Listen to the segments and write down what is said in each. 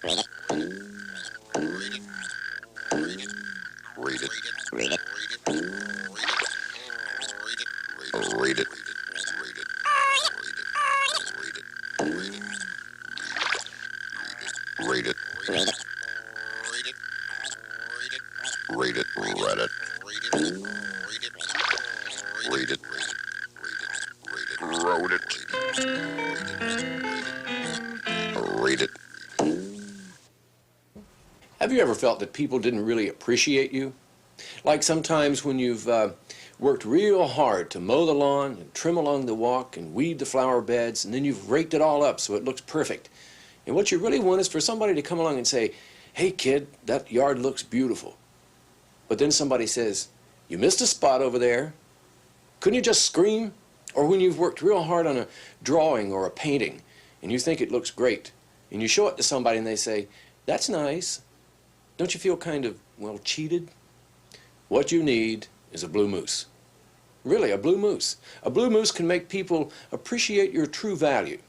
Read it. Read it. Read it. Read it. Read it. Read it. Read it. Wrote it. Read it. Have you ever felt that people didn't really appreciate you? Like sometimes when you've worked real hard to mow the lawn and trim along the walk and weed the flower beds, and then you've raked it all up so it looks perfect. And what you really want is for somebody to come along and say, "Hey kid, that yard looks beautiful." But then somebody says, "You missed a spot over there. Couldn't you just scream?" Or when you've worked real hard on a drawing or a painting and you think it looks great, and you show it to somebody and they say, "That's nice." Don't you feel kind of, well, cheated? What you need is a blue moose. Really, a blue moose. A blue moose can make people appreciate your true value.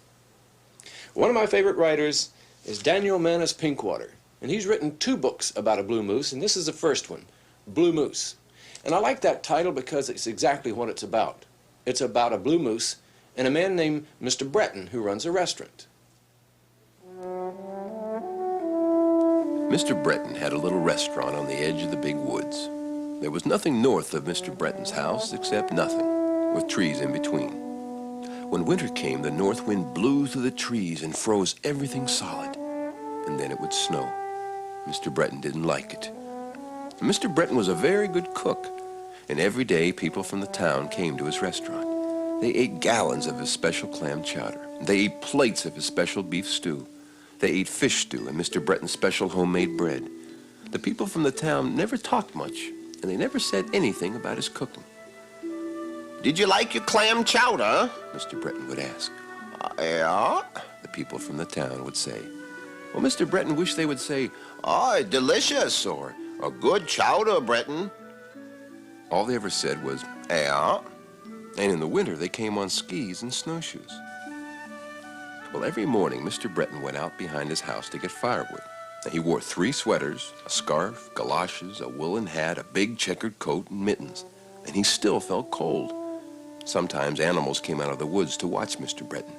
One of my favorite writers is Daniel Mannes Pinkwater, and he's written 2 books about a blue moose, and this is the first one, Blue Moose. And I like that title because it's exactly what it's about. It's about a blue moose and a man named Mr. Breton who runs a restaurant. Mr. Breton had a little restaurant on the edge of the big woods. There was nothing north of Mr. Breton's house except nothing, with trees in between. When winter came, the north wind blew through the trees and froze everything solid, and then it would snow. Mr. Breton didn't like it. Mr. Breton was a very good cook, and every day people from the town came to his restaurant. They ate gallons of his special clam chowder. They ate plates of his special beef stew. They ate fish stew and Mr. Breton's special homemade bread. The people from the town never talked much, and they never said anything about his cooking. Did you like your clam chowder? Mr. Breton would ask. Yeah. The people from the town would say. Well, Mr. Breton wished they would say, Oh, delicious, or a good chowder, Breton. all they ever said was, Yeah. and in the winter they came on skis and snowshoes. Well, every morning Mr. Breton went out behind his house to get firewood. And he wore 3 sweaters, a scarf, galoshes, a woolen hat, a big checkered coat, and mittens. And he still felt cold. Sometimes animals came out of the woods to watch Mr. Breton.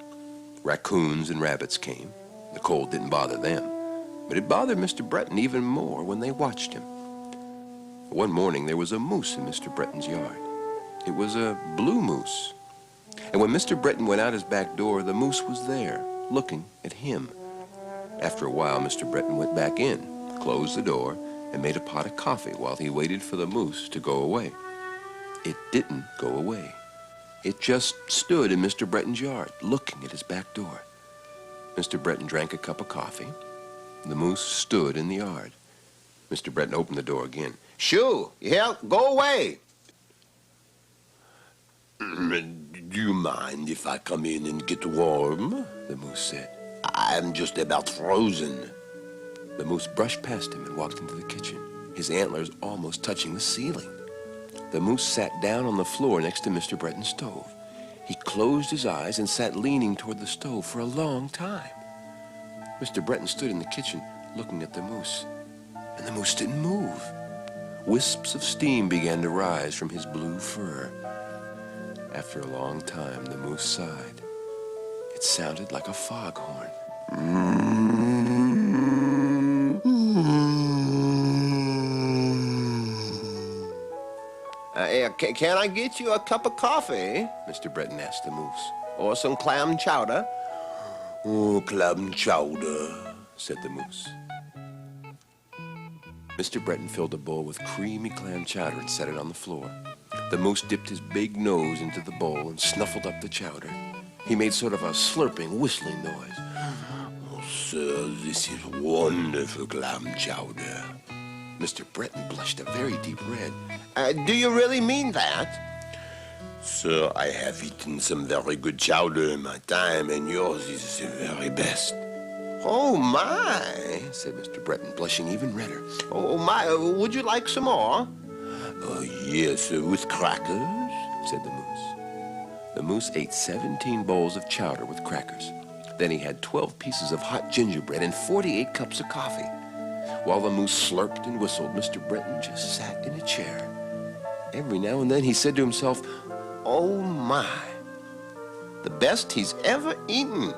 Raccoons and rabbits came. The cold didn't bother them. But it bothered Mr. Breton even more when they watched him. One morning there was a moose in Mr. Breton's yard. It was a blue moose. And when Mr. Breton went out his back door, the moose was there, looking at him. After a while, Mr. Breton went back in, closed the door, and made a pot of coffee while he waited for the moose to go away. It didn't go away. It just stood in Mr. Breton's yard, looking at his back door. Mr. Breton drank a cup of coffee. The moose stood in the yard. Mr. Breton opened the door again. Shoo, yeah, go away. Do you mind if I come in and get warm? The moose said. I'm just about frozen. The moose brushed past him and walked into the kitchen, his antlers almost touching the ceiling. The moose sat down on the floor next to Mr. Breton's stove. He closed his eyes and sat leaning toward the stove for a long time. Mr. Breton stood in the kitchen looking at the moose, and the moose didn't move. Wisps of steam began to rise from his blue fur. After a long time, the moose sighed. It sounded like a foghorn. Can I get you a cup of coffee? Mr. Breton asked the moose. Or some clam chowder? Oh, clam chowder, said the moose. Mr. Breton filled a bowl with creamy clam chowder and set it on the floor. The moose dipped his big nose into the bowl and snuffled up the chowder. He made sort of a slurping, whistling noise. Oh, sir, this is wonderful clam chowder. Mr. Breton blushed a very deep red. Do you really mean that? Sir, I have eaten some very good chowder in my time, and yours is the very best. Oh, my, said Mr. Breton, blushing even redder. Oh, my, would you like some more? Oh, yes, with crackers, said the moose. The moose ate 17 bowls of chowder with crackers. Then he had 12 pieces of hot gingerbread and 48 cups of coffee. While the moose slurped and whistled, Mr. Breton just sat in a chair. Every now and then he said to himself, Oh, my. The best he's ever eaten.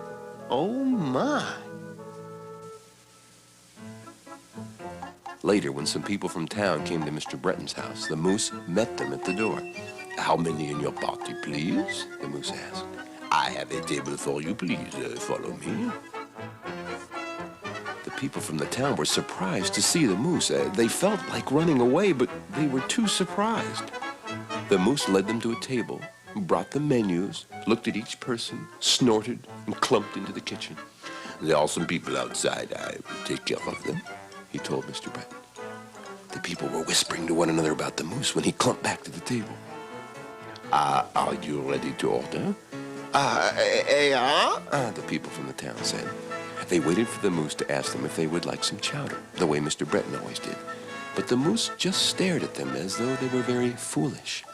Oh, my. Later, when some people from town came to Mr. Breton's house, the moose met them at the door. How many in your party, please? The moose asked. I have a table for you. Please follow me. The people from the town were surprised to see the moose. They felt like running away, but they were too surprised. The moose led them to a table, brought them menus, looked at each person, snorted, and clumped into the kitchen. There are some people outside. I will take care of them, he told Mr. Breton. The people were whispering to one another about the moose when he clumped back to the table. Are you ready to order? The people from the town said. They waited for the moose to ask them if they would like some chowder, the way Mr. Breton always did. But the moose just stared at them as though they were very foolish.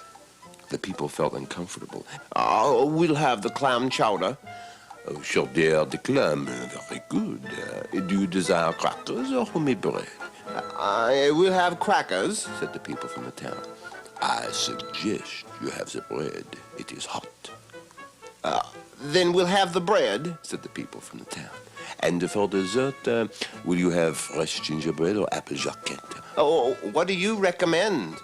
The people felt uncomfortable. We'll have the clam chowder. Chaudière de clam, very good. Do you desire crackers or homemade bread? We'll have crackers, said the people from the town. I suggest you have the bread. It is hot. Then we'll have the bread, said the people from the town. And for dessert, will you have fresh gingerbread or apple jaquette? Oh, what do you recommend?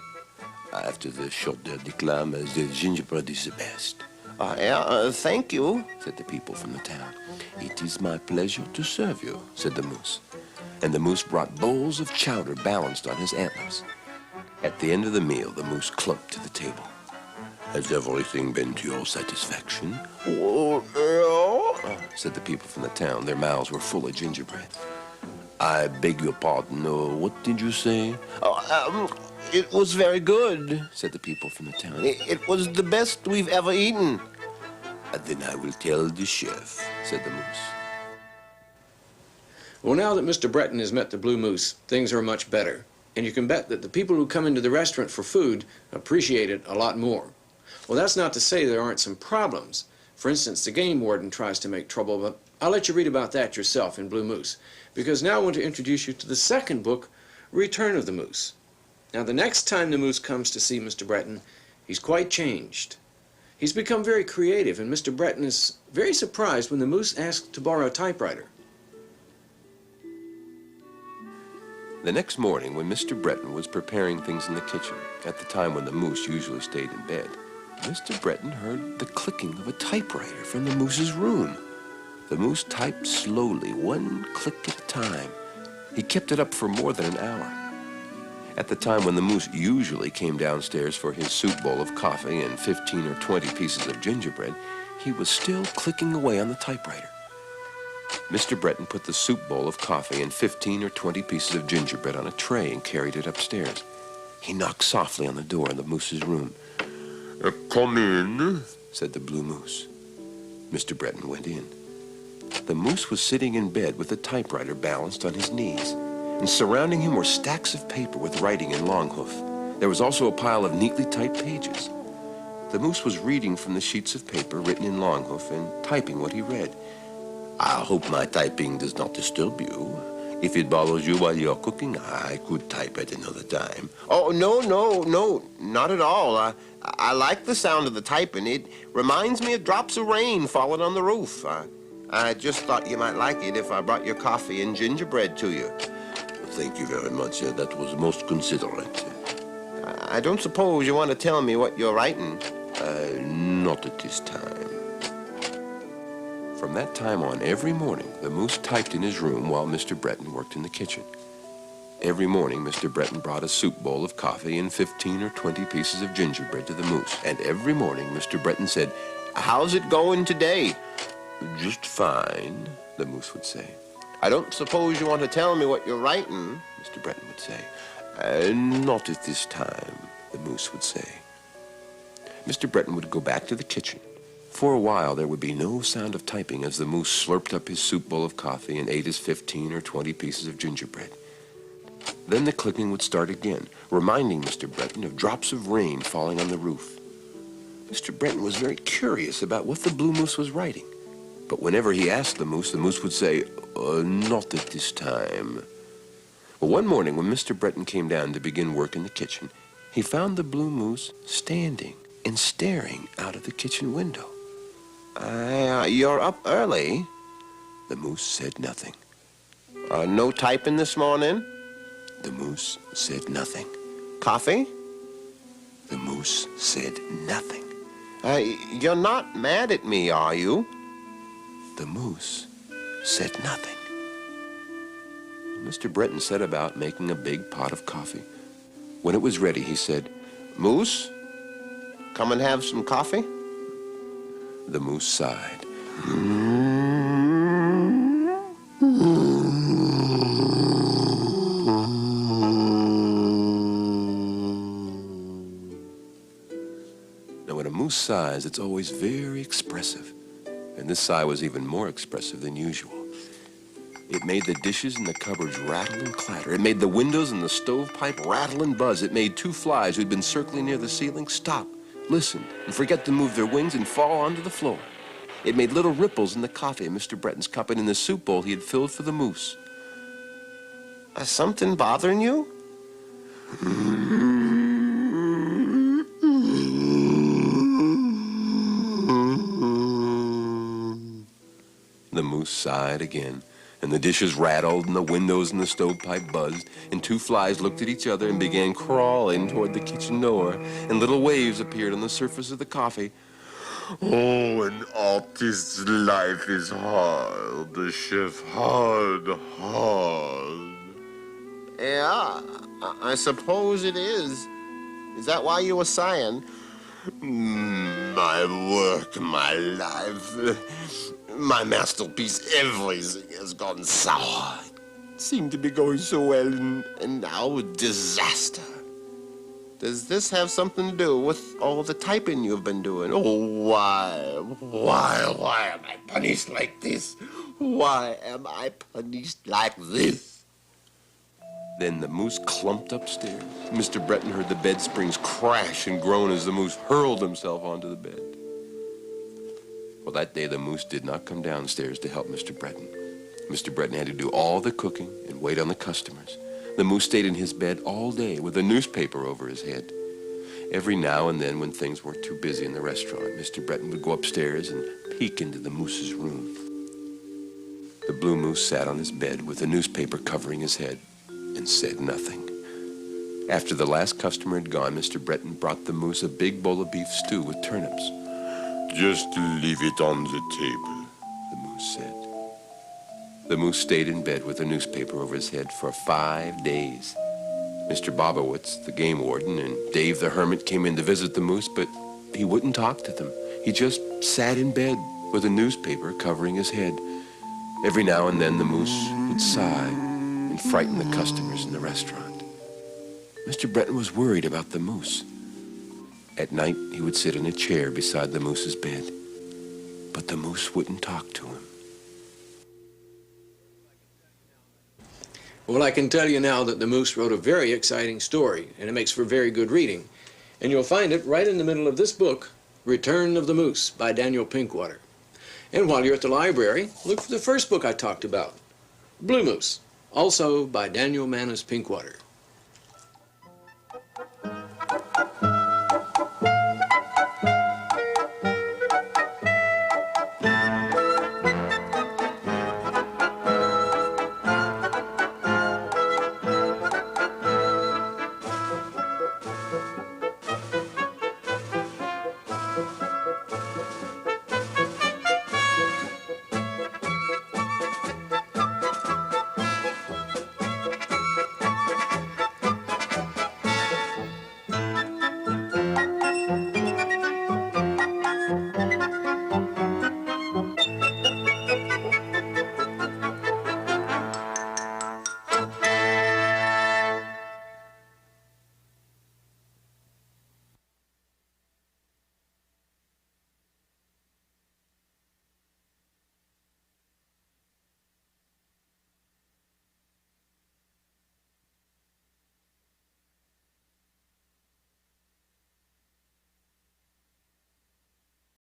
After the chaudière de clam, the gingerbread is the best. Thank you, said the people from the town. It is my pleasure to serve you, said the moose. And the moose brought bowls of chowder balanced on his antlers. At the end of the meal, the moose clumped to the table. Has everything been to your satisfaction? Said the people from the town. Their mouths were full of gingerbread. I beg your pardon. What did you say? It was very good, said the people from the town. It was the best we've ever eaten. Then I will tell the chef, said the moose. Well, now that Mr. Breton has met the Blue Moose, things are much better. And you can bet that the people who come into the restaurant for food appreciate it a lot more. Well, that's not to say there aren't some problems. For instance, the game warden tries to make trouble, but I'll let you read about that yourself in Blue Moose. Because now I want to introduce you to the second book, Return of the Moose. Now, the next time the moose comes to see Mr. Breton, he's quite changed. He's become very creative, and Mr. Breton is very surprised when the moose asks to borrow a typewriter. The next morning, when Mr. Breton was preparing things in the kitchen, at the time when the moose usually stayed in bed, Mr. Breton heard the clicking of a typewriter from the moose's room. The moose typed slowly, one click at a time. He kept it up for more than an hour. At the time when the moose usually came downstairs for his soup bowl of coffee and 15 or 20 pieces of gingerbread, he was still clicking away on the typewriter. Mr. Breton put the soup bowl of coffee and 15 or 20 pieces of gingerbread on a tray and carried it upstairs. He knocked softly on the door in the moose's room. Come in, said the blue moose. Mr. Breton went in. The moose was sitting in bed with the typewriter balanced on his knees, and surrounding him were stacks of paper with writing in long hoof. There was also a pile of neatly typed pages. The moose was reading from the sheets of paper written in long hoof and typing what he read. I hope my typing does not disturb you. If it bothers you while you're cooking, I could type at another time. Oh, no, not at all. I like the sound of the typing. It reminds me of drops of rain falling on the roof. I just thought you might like it if I brought your coffee and gingerbread to you. Thank you very much. That was most considerate. I don't suppose you want to tell me what you're writing? Not at this time. From that time on, every morning, the moose typed in his room while Mr. Breton worked in the kitchen. Every morning, Mr. Breton brought a soup bowl of coffee and 15 or 20 pieces of gingerbread to the moose. And every morning, Mr. Breton said, How's it going today? Just fine, the moose would say. I don't suppose you want to tell me what you're writing, Mr. Breton would say. Not at this time, the moose would say. Mr. Breton would go back to the kitchen. For a while, there would be no sound of typing as the moose slurped up his soup bowl of coffee and ate his 15 or 20 pieces of gingerbread. Then the clicking would start again, reminding Mr. Breton of drops of rain falling on the roof. Mr. Breton was very curious about what the blue moose was writing. But whenever he asked the moose would say, not at this time. Well, one morning when Mr. Breton came down to begin work in the kitchen, he found the blue moose standing and staring out of the kitchen window. You're up early. The moose said nothing. No typing this morning? The moose said nothing. Coffee? The moose said nothing. You're not mad at me, are you? The moose said nothing. Mr. Breton set about making a big pot of coffee. When it was ready, he said, Moose, come and have some coffee? The moose sighed. Now, when a moose sighs, it's always very expressive. And this sigh was even more expressive than usual. It made the dishes in the cupboards rattle and clatter. It made the windows in the stovepipe rattle and buzz. It made two flies who'd been circling near the ceiling stop, listen, and forget to move their wings and fall onto the floor. It made little ripples in the coffee in Mr. Breton's cup and in the soup bowl he had filled for the moose. Is something bothering you? The moose sighed again, and the dishes rattled, and the windows in the stovepipe buzzed, and two flies looked at each other and began crawling toward the kitchen door, and little waves appeared on the surface of the coffee. Oh, an artist's life is hard, the chef hard. Yeah, I suppose it is. Is that why you were sighing? My work, my life, my masterpiece, everything has gone sour. It seemed to be going so well, and now a disaster. Does this have something to do with all the typing you've been doing? Oh, why am I punished like this? Why am I punished like this? Then the moose clumped upstairs. Mr. Breton heard the bed springs crash and groan as the moose hurled himself onto the bed. Well, that day the moose did not come downstairs to help Mr. Breton. Mr. Breton had to do all the cooking and wait on the customers. The moose stayed in his bed all day with a newspaper over his head. Every now and then, when things weren't too busy in the restaurant, Mr. Breton would go upstairs and peek into the moose's room. The blue moose sat on his bed with a newspaper covering his head and said nothing. After the last customer had gone, Mr. Breton brought the moose a big bowl of beef stew with turnips. Just leave it on the table, the moose said. The moose stayed in bed with a newspaper over his head for 5 days. Mr. Bobowitz, the game warden, and Dave the hermit came in to visit the moose, but he wouldn't talk to them. He just sat in bed with a newspaper covering his head. Every now and then the moose would sigh and frighten the customers in the restaurant. Mr. Breton was worried about the moose. At night, he would sit in a chair beside the moose's bed, but the moose wouldn't talk to him. Well, I can tell you now that the moose wrote a very exciting story, and it makes for very good reading. And you'll find it right in the middle of this book, Return of the Moose by Daniel Pinkwater. And while you're at the library, look for the first book I talked about, Blue Moose, also by Daniel Mannes Pinkwater.